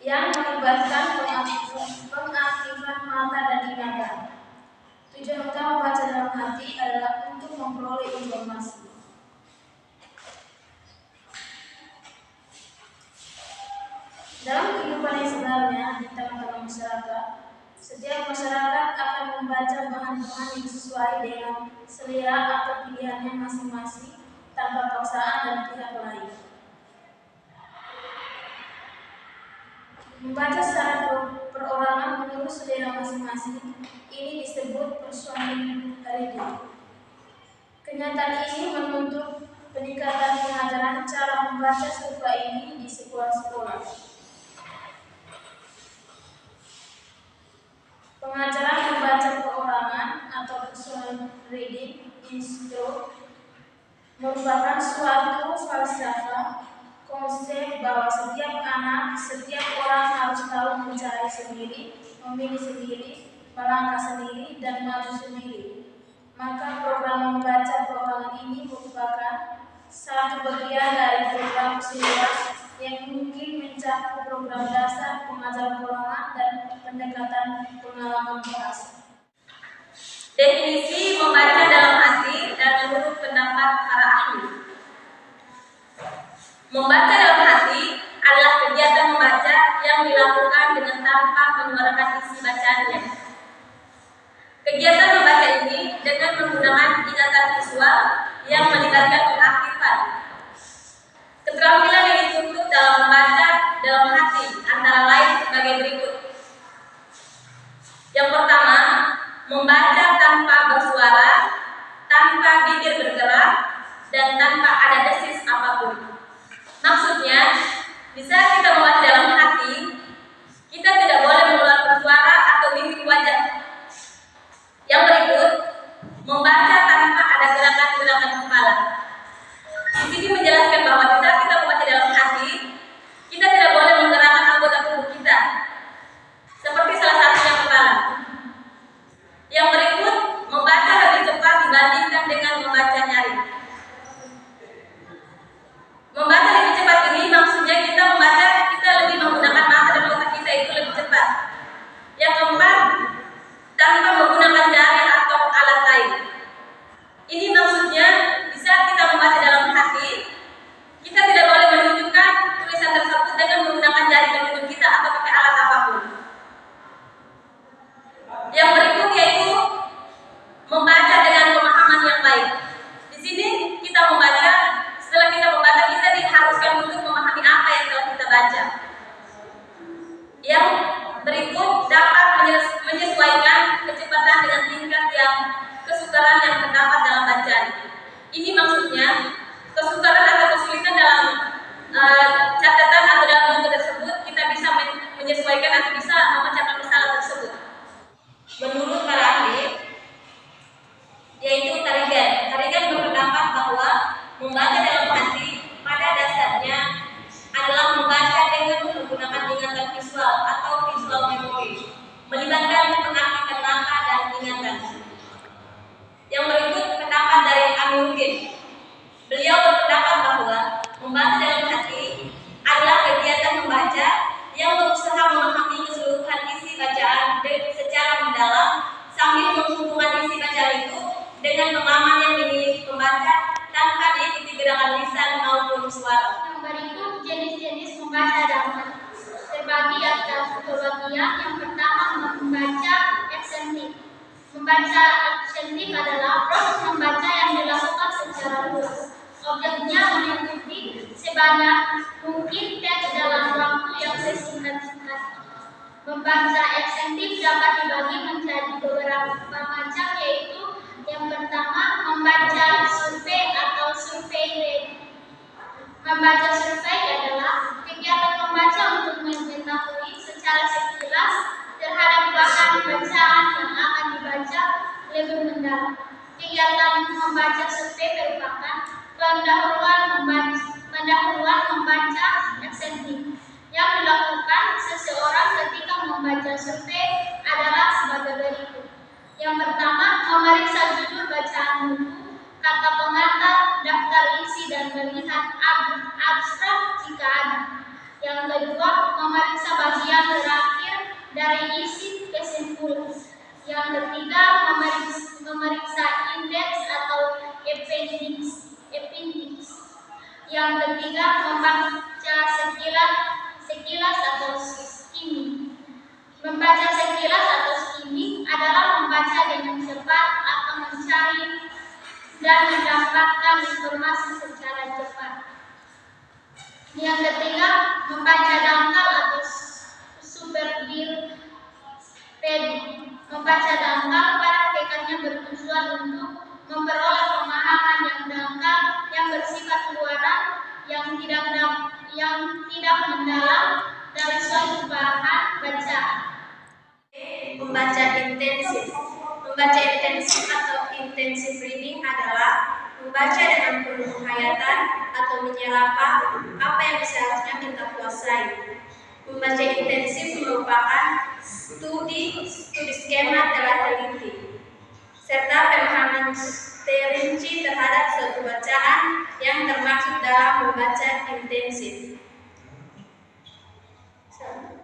yang melibatkan pengaktifan mata dan ingatan. Tujuan utama baca dalam hati adalah untuk memperoleh informasi. Dalam kehidupan yang sebenarnya di tengah-tengah masyarakat, setiap masyarakat akan membaca bahan-bahan yang sesuai dengan selera atau pilihannya masing-masing tanpa paksaan dan pihak lain. Membaca secara perorangan menurut selera masing-masing ini disebut persuading reading. Kenyataan ini menuntut peningkatan pengajaran cara membaca serupa ini di sekolah-sekolah. Pengajaran membaca perorangan atau persuading reading instruct merupakan suatu falsafah konsep bahwa setiap orang harus tahu mencari sendiri, memilih sendiri, melangkah sendiri, dan maju sendiri. Maka program membaca perorangan ini merupakan satu bagian dari program keseluruhan yang mungkin mencakup program dasar pengajaran perorangan dan pendekatan pengalaman bahasa. Definisi membaca dalam hati dan menurut pendapat para ahli. Membaca dalam hati adalah kegiatan membaca yang dilakukan dengan tanpa menyuarakan isi bacaannya. Kegiatan membaca ini dengan menggunakan ingatan visual yang melibatkan pengaktifan. Keterampilan yang dituntut dalam membaca dalam hati antara lain sebagai berikut. Yang pertama, membaca tanpa bersuara, tanpa bibir bergerak, dan tanpa ada desis apapun. Maksudnya, bisa kita membaca dalam hati, kita tidak boleh mengeluarkan suara atau mimik wajah. Yang berikut, membaca tanpa ada gerakan-gerakan kepala. Di sini menjelaskan bahwa di saat kita membaca dalam hati, kita tidak boleh menggerakkan anggota tubuh kita, seperti salah satunya kepala. Yang berikut, membaca lebih cepat dibandingkan dengan membaca nyari. Membaca lebih cepat ini maksudnya kita membaca, kita lebih menggunakan mata dan otak kita itu lebih cepat. Yang keempat, tanpa menggunakan jari atau alat lain. Ini maksudnya di saat kita membaca dalam hati, kita tidak boleh menunjukkan tulisan tersebut dengan menggunakan jari telunjuk kita atau pakai alat apapun. Yang berikut yaitu membaca dengan pemahaman yang baik. Di sini kita membaca, setelah kita membaca kita diharuskan untuk memahami apa yang telah kita baca. Yang berikut dapat menyesuaikan kecepatan dengan tingkat yang kesukaran yang terdapat dalam bacaan. Ini maksudnya kesukaran atau kesulitan dalam catatan atau dalam buku tersebut kita bisa menyesuaikan atau bisa memecahkan masalah tersebut. Menurut para ahli, yaitu Tarigan berpendapat bahwa membaca dalam hati pada dasarnya adalah membaca dengan menggunakan ingatan visual atau visual memory, melibatkan pengaktifan mata dan ingatan. Yang berikut pendapat dari Aminuddin. Beliau berpendapat bahwa membaca dalam hati adalah kegiatan membaca yang berusaha memahami keseluruhan isi bacaan secara mendalam sambil menghubungkan isi bacaan itu dengan pemahaman yang dimiliki pembaca tanpa diikuti gerakan lisan maupun suara. Yang berikut jenis-jenis membaca dalam hati terbagi atas dua bagian. Yang pertama, membaca eksentif. Membaca eksentif adalah proses membaca yang dilakukan secara luas. Objeknya meliputi sebanyak mungkin teks dalam waktu yang sesingkat-singkatnya. Membaca eksentif dapat dibagi menjadi beberapa macam, yaitu yang pertama, membaca survei atau survei reading. Membaca survei adalah kegiatan membaca untuk mengetahui secara sekilas terhadap bahan bacaan yang akan dibaca lebih mendalam. Kegiatan membaca survei merupakan pendahuluan membaca eksentif. Yang dilakukan seseorang ketika membaca survei adalah sebagai berikut. Yang pertama, memeriksa judul bacaan buku, kata pengantar, daftar isi, dan melihat abstrak jika ada. Yang kedua, memeriksa bagian terakhir dari isi kesimpulan. Yang ketiga, memeriksa indeks atau appendix. Yang ketiga, membaca sekilas atau skimming. Membaca sekilas atau skimming adalah membaca dengan cepat atau mencari dan mendapatkan informasi secara cepat. Yang ketiga, membaca dangkal atau superbir pedi. Membaca dangkal pada hakikatnya bertujuan untuk memperoleh pemahaman yang dangkal yang bersifat luaran yang tidak mendalam dari suatu bahan bacaan. Membaca intensif. Membaca intensif atau intensive reading adalah membaca dengan penuh penghayatan atau menyerap apa yang seharusnya kita kuasai. Membaca intensif merupakan studi skema telah teliti serta pemahaman terinci terhadap suatu bacaan yang termaksud dalam membaca intensif.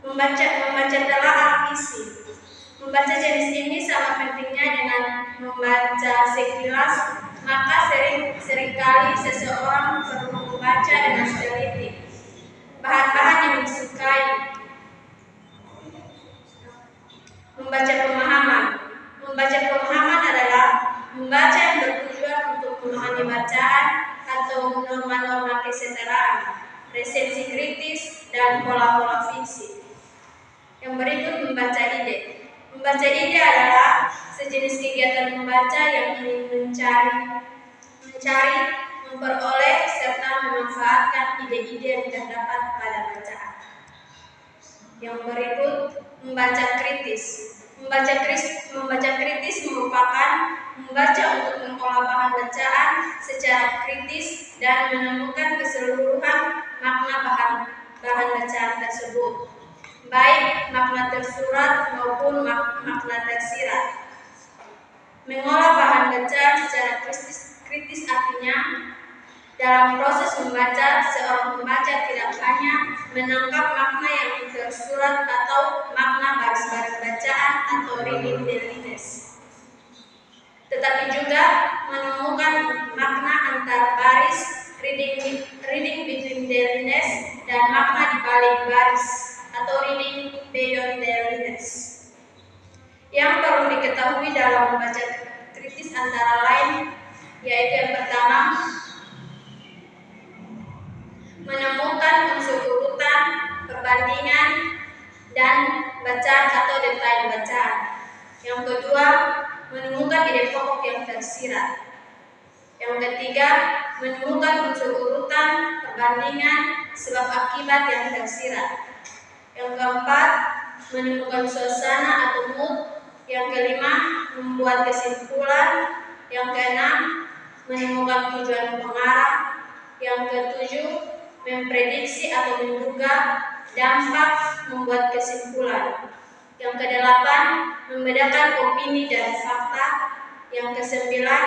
Membaca telah isi. Membaca jenis ini sama pentingnya dengan membaca sekilas, maka seringkali seseorang perlu membaca dengan teliti bahan-bahan yang disukai. Membaca pemahaman. Membaca pemahaman adalah membaca yang bertujuan untuk memahami bacaan atau norma-norma kesetaraan, resensi kritis, dan pola-pola fiksi. Yang berikut membaca ide. Membaca ide adalah sejenis kegiatan membaca yang ingin mencari, memperoleh, serta memanfaatkan ide-ide yang terdapat pada bacaan. Yang berikut membaca kritis. Membaca kritis merupakan membaca untuk mengolah bahan bacaan secara kritis dan menemukan keseluruhan makna bahan bacaan tersebut, baik makna tersurat maupun makna tersirat. Mengolah bahan bacaan secara kritis artinya dalam proses membaca, seorang pembaca tidak hanya menangkap makna yang tersurat atau makna baris-baris bacaan atau reading deadliness, tetapi juga menemukan makna antar baris, reading between deadliness, dan makna di balik baris atau reading beyond deadliness. Yang perlu diketahui dalam membaca kritis antara lain yaitu yang pertama, menemukan unsur urutan, perbandingan, dan bacaan atau detail bacaan. Yang kedua, menemukan ide pokok yang tersirat. Yang ketiga, menemukan unsur urutan, perbandingan, sebab akibat yang tersirat. Yang keempat, menemukan suasana atau mood. Yang kelima, membuat kesimpulan. Yang keenam, menemukan tujuan pengarah. Yang ketujuh, memprediksi atau menduga dampak membuat kesimpulan. Yang kedelapan, membedakan opini dan fakta. Yang kesembilan,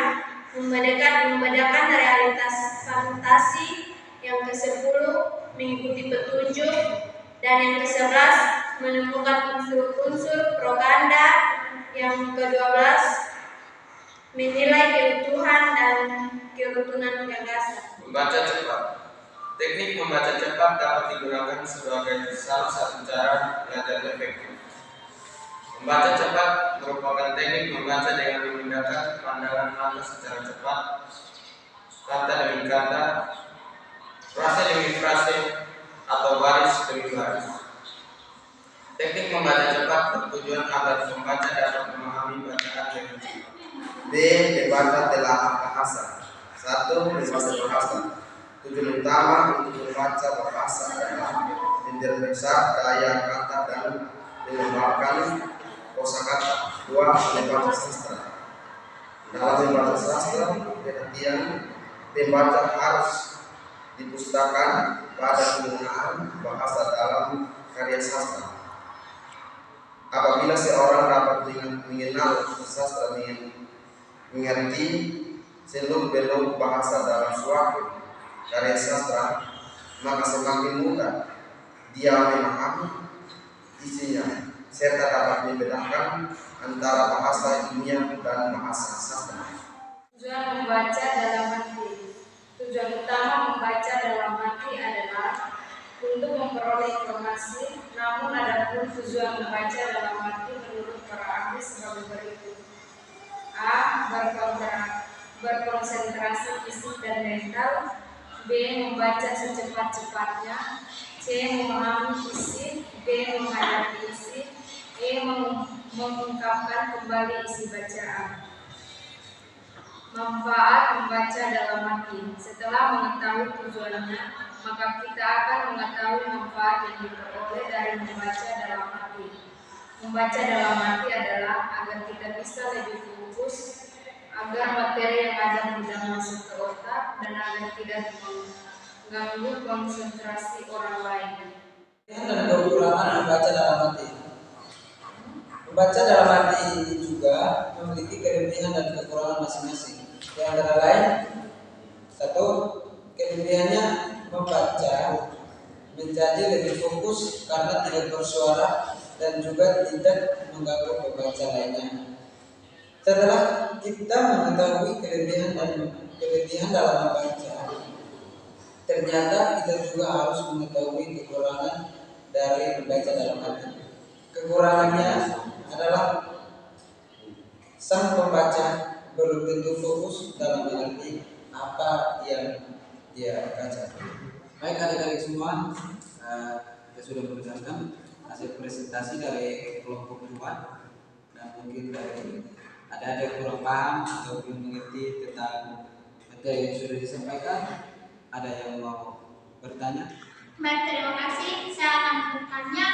membedakan realitas fantasi. Yang kesepuluh, mengikuti petunjuk. Dan yang kesebelas, menemukan unsur-unsur propaganda. Yang kedua-belas, menilai keutuhan dan kerukunan gagasan. Membaca cepat. Teknik membaca cepat dapat digunakan sebagai salah satu cara belajar efektif. Membaca cepat merupakan teknik membaca dengan memindahkan pandangan mata secara cepat, kata demi kata, frase demi frase, atau baris demi baris. Teknik membaca cepat bertujuan agar pembaca dapat memahami bacaan dengan cepat. B. Membaca telaah bahasa. 1. Membaca bahasa. Tujuan utama untuk membaca bahasa adalah mendeterminasi gaya kata dan mengembangkan kosakata. 2. Membaca sastra. Dalam membaca sastra, perhatian pembaca harus dipusatkan pada penggunaan bahasa dalam karya sastra. Apabila seorang dapat mengenal sastra, mengerti seluk-beluk bahasa dalam suatu karya sastra, maka semakin mudah dia memahami isinya serta dapat membedakan antara bahasa ilmiah dan bahasa sastra. Tujuan membaca dalam hati. Tujuan utama membaca dalam hati adalah untuk memperoleh informasi, namun adapun tujuan membaca dalam hati menurut para ahli sebagai berikut. A. Berkonsentrasi fisik dan mental. B. Membaca secepat-cepatnya. C. Memahami isi. D. menghayati isi. E. Mengungkapkan kembali isi bacaan. Manfaat membaca dalam hati. Setelah mengetahui tujuannya, maka kita akan mengetahui manfaat yang diperoleh dari membaca dalam hati. Membaca dalam hati adalah agar kita bisa lebih fokus, agar materi yang ada mudah masuk ke otak, dan agar tidak mengganggu konsentrasi orang lain. Dan kekurangan membaca dalam hati. Membaca dalam hati ini juga memiliki kelebihan dan kekurangan masing-masing. Di antara lain, satu, kelebihannya membaca menjadi lebih fokus karena tidak bersuara dan juga tidak mengganggu pembaca lainnya. Setelah kita mengetahui kelebihan dalam membaca, ternyata kita juga harus mengetahui kekurangan dari membaca dalam hati. Kekurangannya adalah sang pembaca belum tentu fokus dalam mengerti apa yang dia baca. Baik adik-adik semua, kita sudah mendengarkan hasil presentasi dari kelompok 2 dan mungkin dari ada yang kurang paham atau belum mengerti tentang materi yang sudah disampaikan. Ada yang mau bertanya? Baik, terima kasih. Saya akan bertanya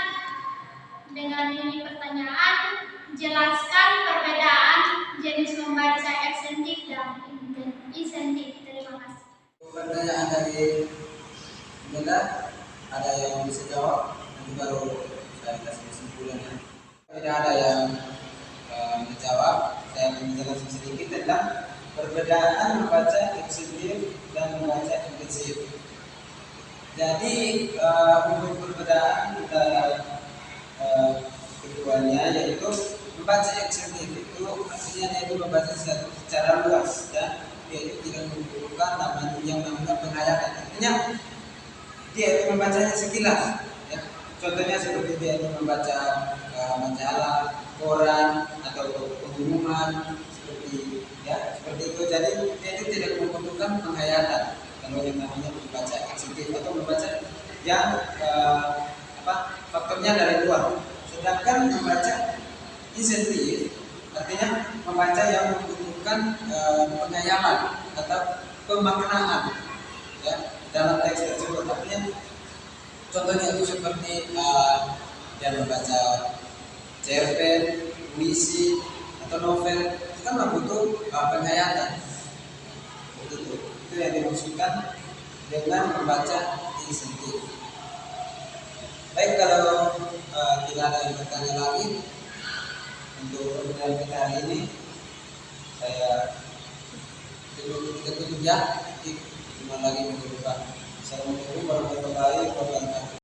dengan ini pertanyaan. Jelaskan perbedaan jenis membaca eksentik dan insentif. Terima kasih. Pertanyaan dari Bunda, ada yang bisa jawab? Nanti baru saya kasih kesimpulannya. Tidak ada yang menjawab. Saya menjelaskan sedikit tentang perbedaan membaca eksentif dan membaca intensif. Jadi untuk perbedaan kita keduanya yaitu membaca eksentif itu artinya yaitu membaca secara luas dan dia itu tidak membutuhkan namanya penghayatan. Artinya dia itu membacanya sekilas. Ya. Contohnya seperti dia itu membaca majalah, koran atau pengumuman seperti itu. Jadi dia itu tidak membutuhkan penghayatan. Kalau yang namanya membaca eksentif atau membaca yang faktornya dari luar. Sedangkan membaca insentif artinya membaca yang membutuhkan penghayalan atau pemaknaan ya dalam teks tersebut. Artinya contohnya itu seperti yang membaca cerpen, puisi atau novel itu kan membutuhkan penghayatan. Itu yang dimaksudkan dengan membaca insentif. Baik, kalau tidak ada yang bertanya lagi untuk pertemuan kita hari ini, saya tutup ya. Cuma lagi minggu depan. Assalamualaikum warahmatullahi wabarakatuh.